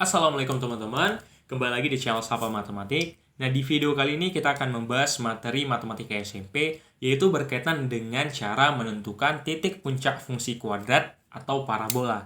Assalamualaikum teman-teman, kembali lagi di channel Sapa Matematik. Nah, di video kali ini kita akan membahas materi matematika SMP, yaitu berkaitan dengan cara menentukan titik puncak fungsi kuadrat atau parabola.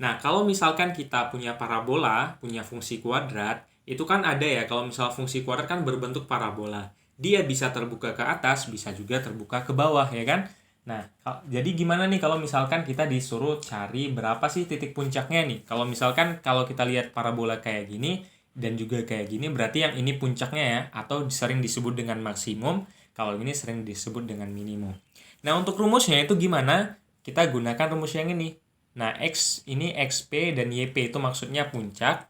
Nah, kalau misalkan kita punya parabola, punya fungsi kuadrat, itu kan ada ya, kalau misal fungsi kuadrat kan berbentuk parabola. Dia bisa terbuka ke atas, bisa juga terbuka ke bawah, ya kan? Nah, jadi gimana nih kalau misalkan kita disuruh cari berapa sih titik puncaknya nih? Kalau kita lihat parabola kayak gini dan juga kayak gini, berarti yang ini puncaknya ya, atau sering disebut dengan maksimum, kalau ini sering disebut dengan minimum. Nah, untuk rumusnya itu gimana? Kita gunakan rumus yang ini. Nah, X ini XP dan YP itu maksudnya puncak.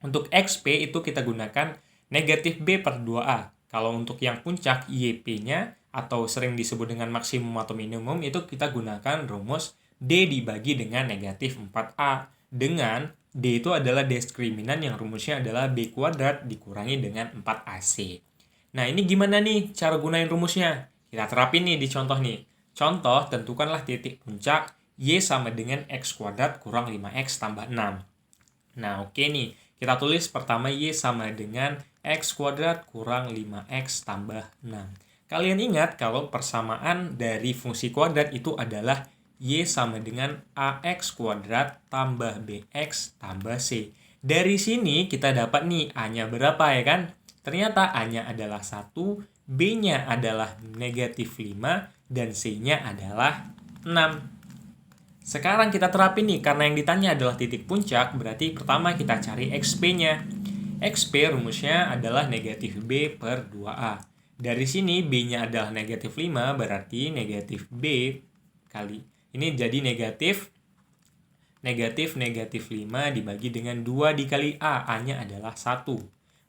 Untuk XP itu kita gunakan negatif B per 2A. Kalau untuk yang puncak YP-nya atau sering disebut dengan maksimum atau minimum itu kita gunakan rumus D dibagi dengan negatif 4A. Dengan D itu adalah diskriminan yang rumusnya adalah B kuadrat dikurangi dengan 4AC. Nah, ini gimana nih cara gunain rumusnya? Kita terapin nih di contoh nih. Contoh, tentukanlah titik puncak Y sama dengan X kuadrat kurang 5X tambah 6. Nah, oke nih. Kita tulis pertama Y sama dengan X kuadrat kurang 5X tambah 6. Kalian ingat kalau persamaan dari fungsi kuadrat itu adalah Y sama dengan AX kuadrat tambah BX tambah C. Dari sini kita dapat nih A-nya berapa ya kan? Ternyata A-nya adalah 1, B-nya adalah negatif 5, dan C-nya adalah 6. Sekarang kita terapin nih, karena yang ditanya adalah titik puncak, berarti pertama kita cari XP-nya. XP rumusnya adalah negatif B per 2A. Dari sini B-nya adalah negatif 5, berarti negatif B kali. Ini jadi negatif 5 dibagi dengan 2 dikali A. A-nya adalah 1.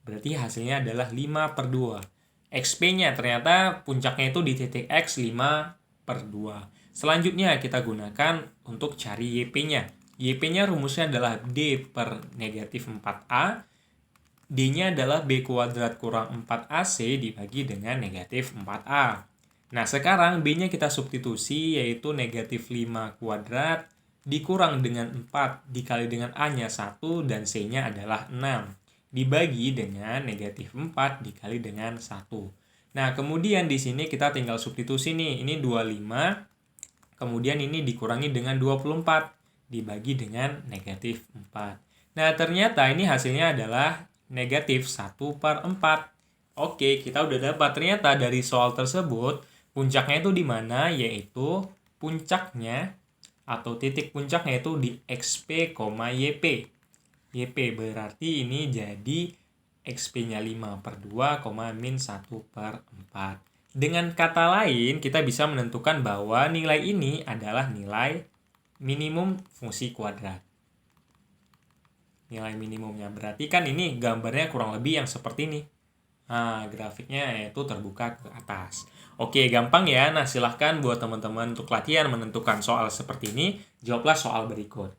Berarti hasilnya adalah 5 per 2. XP-nya ternyata puncaknya itu di titik X 5 per 2. Selanjutnya kita gunakan untuk cari YP-nya. YP-nya rumusnya adalah D per negatif 4A. D-nya adalah B kuadrat kurang 4AC dibagi dengan negatif 4A. Nah, sekarang B-nya kita substitusi, yaitu negatif 5 kuadrat dikurang dengan 4 dikali dengan A-nya 1 dan C-nya adalah 6. Dibagi dengan negatif 4 dikali dengan 1. Nah, kemudian di sini kita tinggal substitusi nih. Ini 25. Kemudian ini dikurangi dengan 24 dibagi dengan negatif 4. Nah, ternyata ini hasilnya adalah negatif 1 per 4. Oke, kita udah dapat ternyata dari soal tersebut, puncaknya itu di mana? Yaitu puncaknya atau titik puncaknya itu di XP, YP. YP berarti ini jadi XP-nya 5 per 2, min 1 per 4. Dengan kata lain, kita bisa menentukan bahwa nilai ini adalah nilai minimum fungsi kuadrat. Nilai minimumnya. Berarti kan ini gambarnya kurang lebih yang seperti ini. Nah, grafiknya yaitu terbuka ke atas. Oke, gampang ya. Nah, silahkan buat teman-teman untuk latihan menentukan soal seperti ini. Jawablah soal berikut.